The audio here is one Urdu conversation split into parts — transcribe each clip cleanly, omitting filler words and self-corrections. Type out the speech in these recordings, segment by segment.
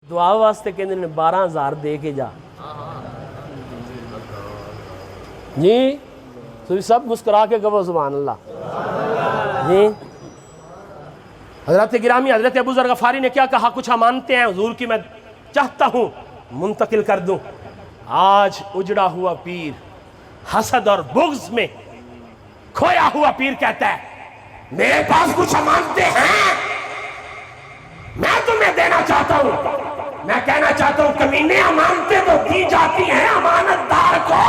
دعا واسطے کہ 12,000 دے کے جا جی تو سب مسکرا کے کہو سبحان اللہ جی۔ حضرت گرامی حضرت ابو ذر غفاری نے کیا کہا؟ کچھ امانتیں ہیں حضور کی میں چاہتا ہوں منتقل کر دوں۔ آج اجڑا ہوا پیر حسد اور بغض میں کھویا ہوا پیر کہتا ہے میرے پاس کچھ امانتیں ہیں میں تمہیں دینا چاہتا ہوں۔ میں کہنا چاہتا ہوں کمینے امانتیں تو دی جاتی ہیں امانت دار کو،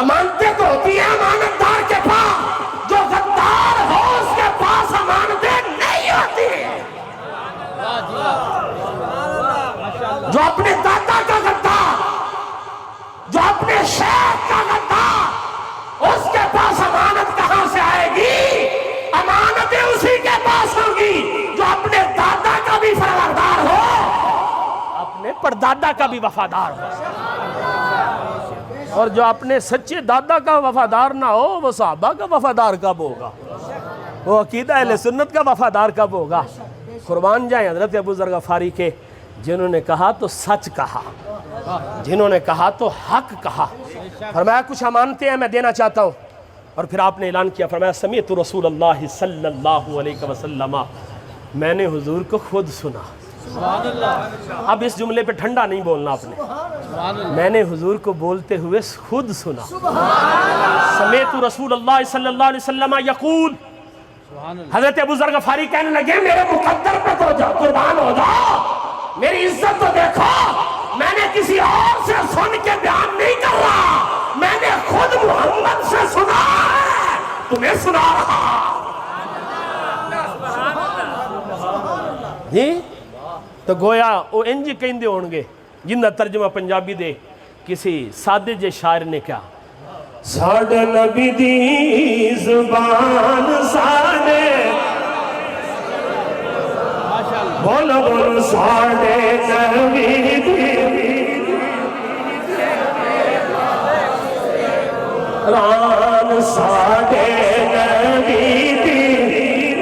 امانتیں تو ہوتی ہیں امانت دار کے پاس، جو غدار ہو اس کے پاس امانتیں نہیں ہوتی ہیں۔ جو اپنے دادا کا غدار، جو اپنے شیخ کا غدار، اس کے پاس امانت کہاں سے آئے گی؟ امانتیں اسی کے پاس ہوگی جو اپنے دادا کا بھی فرماندار ہو، اپنے پردادا کا بھی وفادار ہو، اور جو اپنے سچے دادا کا وفادار نہ ہو وہ صحابہ کا وفادار کب ہوگا؟ وہ عقیدہ اہل سنت کا وفادار کب ہوگا؟ قربان جائیں حضرت ابو ذر غفاری کے، جنہوں نے کہا تو سچ کہا، جنہوں نے کہا تو حق کہا۔ فرمایا کچھ امانتیں ہیں میں دینا چاہتا ہوں، اور پھر آپ نے اعلان کیا، فرمایا سمیعت رسول اللہ صلی اللہ علیہ وسلم، میں نے حضور کو خود سنا۔ اب اس جملے پہ ٹھنڈا نہیں بولنا آپ نے، میں نے حضور کو بولتے ہوئے خود سنا۔ سمیعت رسول اللہ صلی اللہ علیہ وسلم یقول، حضرت ابو ذر غفاری کہنے لگے میرے مقدر پہ تو جا قربان ہو جاؤ، میری عزت تو دیکھو، میں نے کسی اور سے سن کے بیان نہیں کر رہا، میں نے خود محمد سے سنا ہے، تمہیں سنا رہا جی۔ تو گویا وہ انج کہندے ہونگے جن کا ترجمہ پنجابی دے کسی سادے جے شاعر نے کیا، ساڈے نبی دی زبان ساڈے بولو بولو ساڈے نبی دی ران ساڈے نبی دی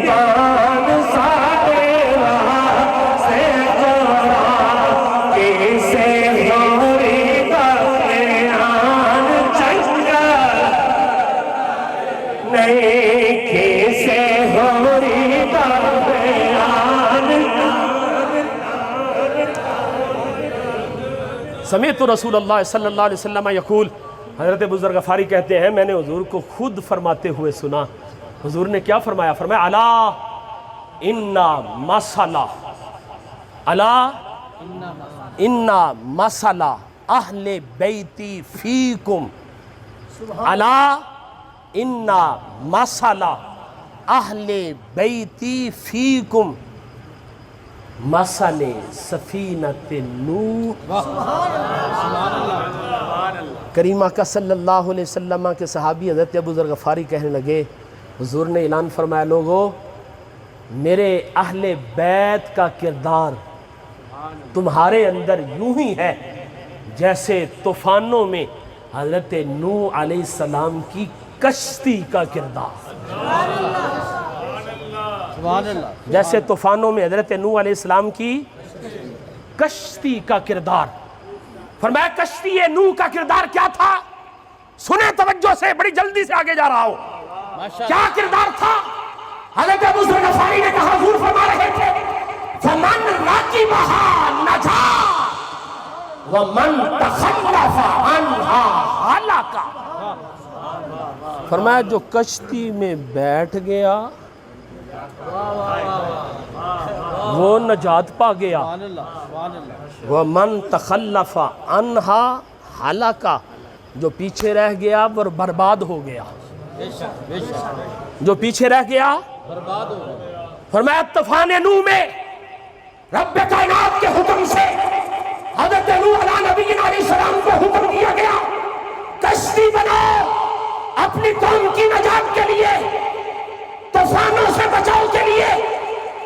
ران ساڈے واسطے قرآن کیسے ہوری بیان چنگا نہیں کیسے ہوری بیان۔ سمیعت رسول اللہ صلی اللہ علیہ وسلم یقول، حضرت ابو ذر غفاری کہتے ہیں میں نے حضور کو خود فرماتے ہوئے سنا۔ حضور نے کیا فرمایا؟ فرمایا الا انا مسئلہ، الا انا مسئلہ اہل بیتی فیکم، الا انا مسئلہ اہل بیتی فیکم مسئلہ سفینۃ نوح۔ کریمہ کا صلی اللہ علیہ وسلم کے صحابی حضرت ابو ذر غفاری کہنے لگے حضور نے اعلان فرمایا لوگو میرے اہل بیت کا کردار تمہارے اندر یوں ہی ہے جیسے طوفانوں میں حضرت نوح علیہ السلام کی کشتی کا کردار، جیسے طوفانوں میں حضرت نوح علیہ السلام کی کشتی کا کردار۔ فرمایا کشتی نوح کا کردار کیا تھا؟ سنیں توجہ سے، بڑی جلدی سے آگے جا رہا ہوں۔ کیا کردار تھا؟ حضرت ابو ذر غفاری نے کہا، حضور فرما رہے تھے فَمَنْ رَكِبَهَا نَجَا وَمَنْ تَخَلَّفَ عَنْهَا هَلَكَ۔ فرمایا جو کشتی میں بیٹھ گیا وہ نجات پا گیا، وَمَنْ تَخَلَّفَ عَنْهَا هَلَكَ، جو پیچھے رہ گیا وہ برباد ہو گیا، جو پیچھے رہ گیا برباد ہو گیا۔ فرمایا طوفان نوح میں رب کائنات کے حکم سے حضرت نوح علیہ نبینا علیہ السلام کو حکم دیا گیا کشتی بناؤ اپنی قوم کی نجات کے لیے، طوفانوں سے بچاؤ کے لیے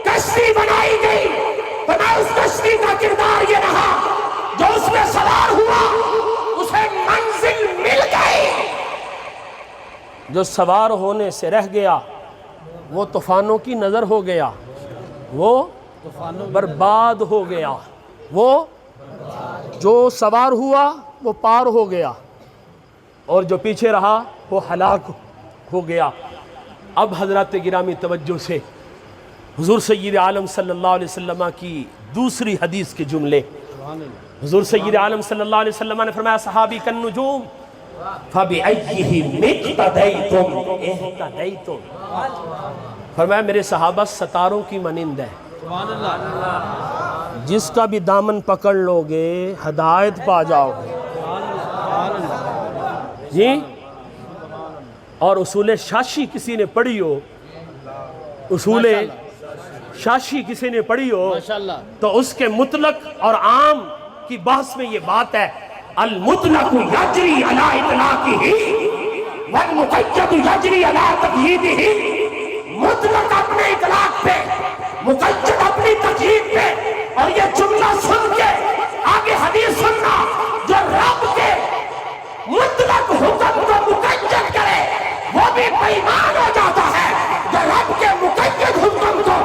کشتی بنائی گئی۔ فرمایا اس کشتی کا کردار یہ رہا جو اس میں سوار ہوا اسے منزل مل گئی، جو سوار ہونے سے رہ گیا وہ طوفانوں کی نظر ہو گیا، وہ برباد ہو گیا، وہ جو سوار ہوا وہ پار ہو گیا اور جو پیچھے رہا وہ ہلاک ہو گیا۔ اب حضرات گرامی توجہ سے حضور سید عالم صلی اللہ علیہ وسلم کی دوسری حدیث کے جملے۔ حضور سید عالم صلی اللہ علیہ وسلم نے فرمایا صحابی کالنجوم فَبِأَيِّهِمْ اقْتَدَيْتُمْ اهْتَدَيْتُمْ، فرمایا میرے صحابہ ستاروں کی مانند ہے، جس کا بھی دامن پکڑ لو گے ہدایت پا جاؤ گے جی۔ اور اصول شاشی کسی نے پڑھی ہو، اصول شاشی کسی نے پڑھی ہو تو اس کے مطلق اور عام کی بحث میں یہ بات ہے، المطلق یجری علی اطلاقہ والمقید یجری علی تقییدہ، مطلق اپنے اطلاق پہ، مقید اپنی تقیید پہ۔ اور یہ جملہ سن کے آگے حدیث سننا، جو رب کے مطلق حکم کو مقید کرے وہ بھی بے ایمان ہو جاتا ہے، جو رب کے مقید حکم کو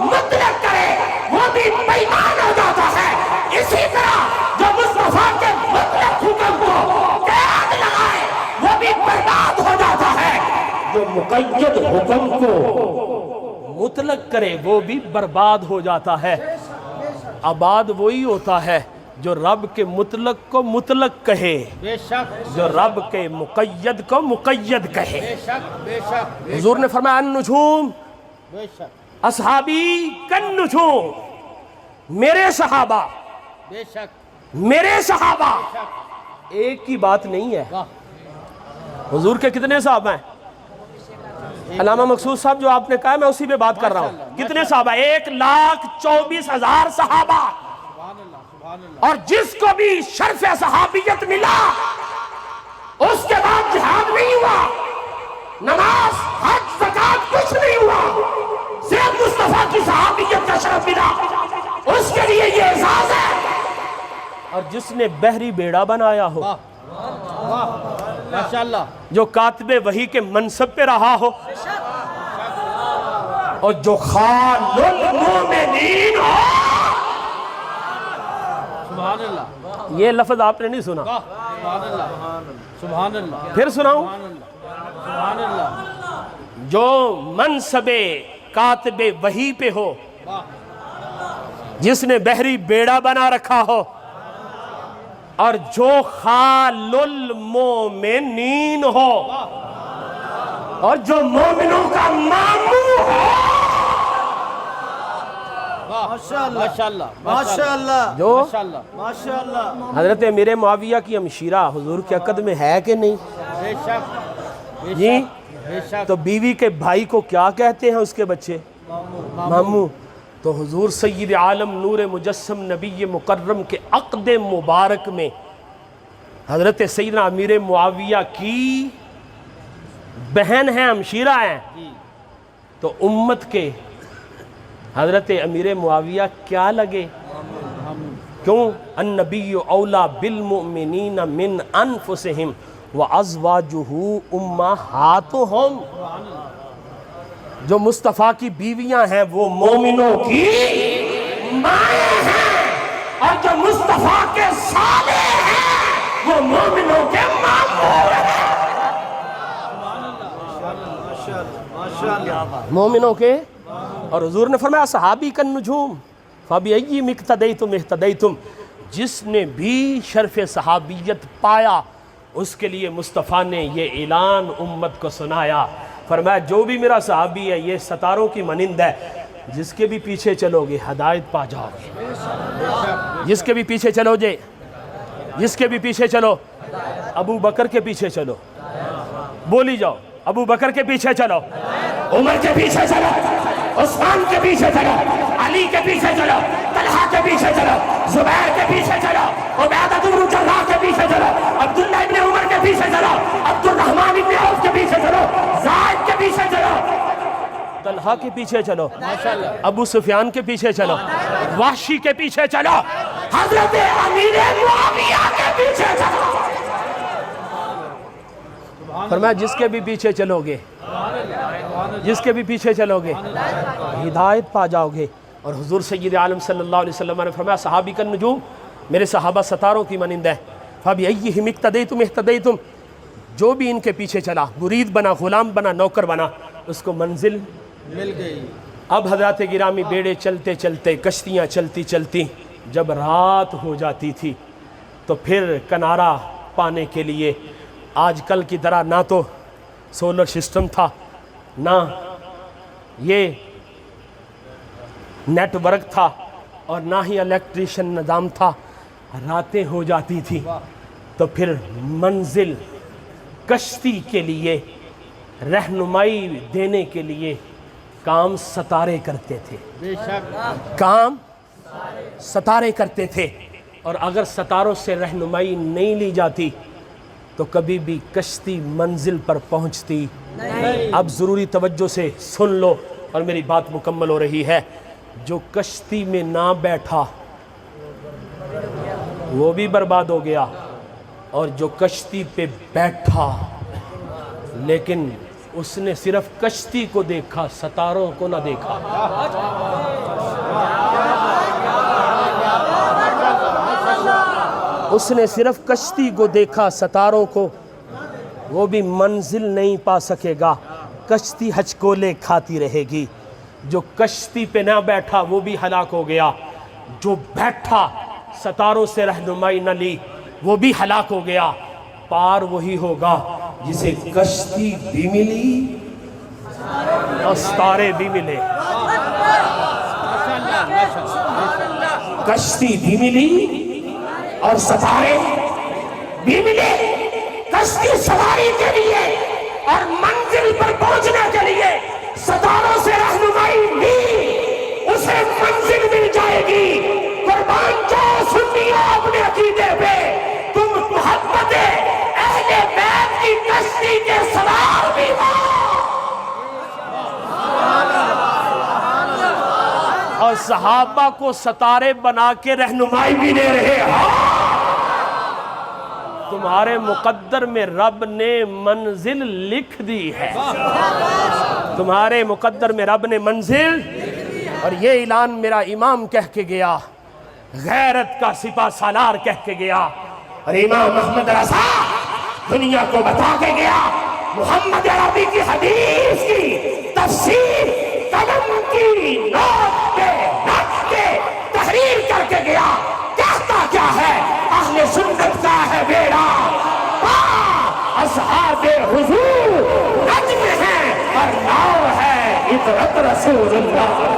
مطلق کرے وہ بھی بے ایمان ہو جاتا ہے۔ اسی طرح جو مصطفیٰ کے مطلق حکم کو قید لگائے وہ بھی برباد ہو جاتا ہے، جو مقید حکم کو مطلق کرے وہ بھی برباد ہو جاتا ہے۔ آباد وہی ہوتا ہے جو رب کے مطلق کو مطلق کہے، بے شک جو رب کے مقید کو مقید کہے۔ بے شک بے شک حضور نے فرمایا النجوم بے شک اصحابی کالنجوم، میرے صحابہ بے شک میرے صحابہ ایک کی بات نہیں ہے۔ حضور کے کتنے صحابہ ہیں؟ علامہ مقصود صاحب جو آپ نے کہا میں اسی پہ بات کر رہا ہوں۔ کتنے صحابہ؟ 1,24,000 صحابہ، اور جس کو بھی شرف صحابیت ملا اس کے بعد جہاد نہیں ہوا، نماز حج زکات کچھ نہیں ہوا، صرف مصطفیٰ کی صحابیت کا شرف ملا، اس کے لیے یہ اعزاز ہے۔ اور جس نے بحری بیڑا بنایا ہو، ماشاءاللہ، جو کاتب وحی کے منصب پہ رہا ہو، اور جو خال المومنین ہو، سبحان اللہ، یہ لفظ آپ نے نہیں سنا، سبحان اللہ، سبحان اللہ، پھر سناؤں، سبحان اللہ، جو منصب کاتب وحی پہ ہو، جس نے بحری بیڑا بنا رکھا ہو، اور جو خال المومنین ہو، اور جو مومنوں کا ماموں ہو، ماشاءاللہ، ماشاءاللہ جو ماشاءاللہ، ماشاءاللہ حضرت امیر معاویہ کی ہمشیرہ حضور کے عقد میں ہے کہ نہیں؟ بے شک بے جی، شک بے شک، تو بیوی کے بھائی کو کیا کہتے ہیں اس کے بچے؟ ماموں۔ تو حضور سید عالم نور مجسم نبی مکرم کے عقد مبارک میں حضرت سیدنا امیر معاویہ کی بہن ہیں، ہمشیرہ ہیں، تو امت کے حضرت امیر معاویہ کیا لگے؟ کیوں؟ النبی اولا بالمؤمنین من انفسہم وازواجہ امہاتہم، جو مصطفیٰ کی بیویاں ہیں وہ مومنوں کی مائیں ہیں، اور جو مصطفیٰ کے سالے ہیں وہ مومنوں کے ماموں ہیں۔ مومنوں کے، اور حضور نے فرمایا صحابی کالنجوم فَبِأَيِّهِمْ اقْتَدَيْتُمْ اهْتَدَيْتُمْ، جس نے بھی شرف صحابیت پایا اس کے لیے مصطفیٰ نے یہ اعلان امت کو سنایا، فرمایا جو بھی میرا صحابی ہے یہ ستاروں کی مانند ہے، جس کے بھی پیچھے چلو گے ہدایت پا جاؤ گے، جس کے بھی پیچھے چلو گے، جس کے بھی پیچھے چلو، ابو بکر کے پیچھے چلو، بولی جاؤ، ابو بکر کے پیچھے چلو، عمر کے پیچھے چلو، عثمان کے پیچھے چلو، علی کے پیچھے چلو، طلحہ کے پیچھے چلو، زبیر کے پیچھے چلو، عبیدہ بن جراح کے پیچھے چلو، عبداللہ ابن عمر کے پیچھے چلو، عبد الرحمن ابن عوف کے پیچھے چلو، زائد کے پیچھے چلو، طلحہ کے پیچھے چلو، ابو سفیان کے پیچھے چلو، وحشی کے پیچھے چلو، حضرت امیر معاویہ کے پیچھے چلو۔ فرمایا جس کے بھی پیچھے چلو گے، جس کے بھی پیچھے چلو گے ہدایت پا جاؤ گے۔ اور حضور سید عالم صلی اللہ علیہ وسلم نے فرمایا صحابی کا نجوم، میرے صحابہ ستاروں کی مانند ہے، فَبِأَيِّهِمْ اقْتَدَيْتُمْ اهْتَدَيْتُمْ، جو بھی ان کے پیچھے چلا، مرید بنا، غلام بنا، نوکر بنا، اس کو منزل مل گئی۔ اب حضرات گرامی بیڑے چلتے چلتے، کشتیاں چلتی چلتی جب رات ہو جاتی تھی تو پھر کنارہ پانے کے لیے آج کل کی طرح نہ تو سولر سسٹم تھا، نہ یہ نیٹ ورک تھا، اور نہ ہی الیکٹریشن نظام تھا، راتیں ہو جاتی تھی تو پھر منزل کشتی کے لیے رہنمائی دینے کے لیے کام ستارے کرتے تھے، بے شک کام ستارے کرتے تھے، اور اگر ستاروں سے رہنمائی نہیں لی جاتی تو کبھی بھی کشتی منزل پر پہنچتی نہیں۔ اب ضروری توجہ سے سن لو اور میری بات مکمل ہو رہی ہے، جو کشتی میں نہ بیٹھا وہ بھی برباد ہو گیا، اور جو کشتی پہ بیٹھا لیکن اس نے صرف کشتی کو دیکھا، ستاروں کو نہ دیکھا، اس نے صرف کشتی کو دیکھا، ستاروں کو، وہ بھی منزل نہیں پا سکے گا، کشتی ہچکولے کھاتی رہے گی۔ جو کشتی پہ نہ بیٹھا وہ بھی ہلاک ہو گیا، جو بیٹھا ستاروں سے رہنمائی نہ لی وہ بھی ہلاک ہو گیا۔ پار وہی ہوگا جسے کشتی بھی ملی اور ستارے بھی ملے، کشتی بھی ملی اور ستارے بھی ملے۔ کشتی سواری کے لیے اور منزل پر پہنچنے کے لیے ستاروں سے رہنمائی لی، اسے منزل مل جائے گی۔ قربان جاؤ سنیو اپنے عقیدے پہ، تم محبت اہل بیت کی کشتی کے سوار بھی ہو اور صحابہ کو ستارے بنا کے رہنمائی بھی دے رہے ہو۔ تمہارے مقدر میں رب نے منزل لکھ دی ہے، تمہارے مقدر میں رب نے منزل، اور یہ اعلان میرا امام کہہ کے گیا، غیرت کا سپہ سالار کہہ کے گیا، اور امام احمد رضا دنیا کو بتا کے گیا، محمد عربی کی حدیث کی تفسیر قلم کی نوٹ پہ رکھ کے تحریر کر کے گیا، کہتا کیا ہے؟ اہل سنت کا ہے بیڑا، اصحاب حضور نجم ہیں اور ناؤ ہے عبرت رسول اللہ۔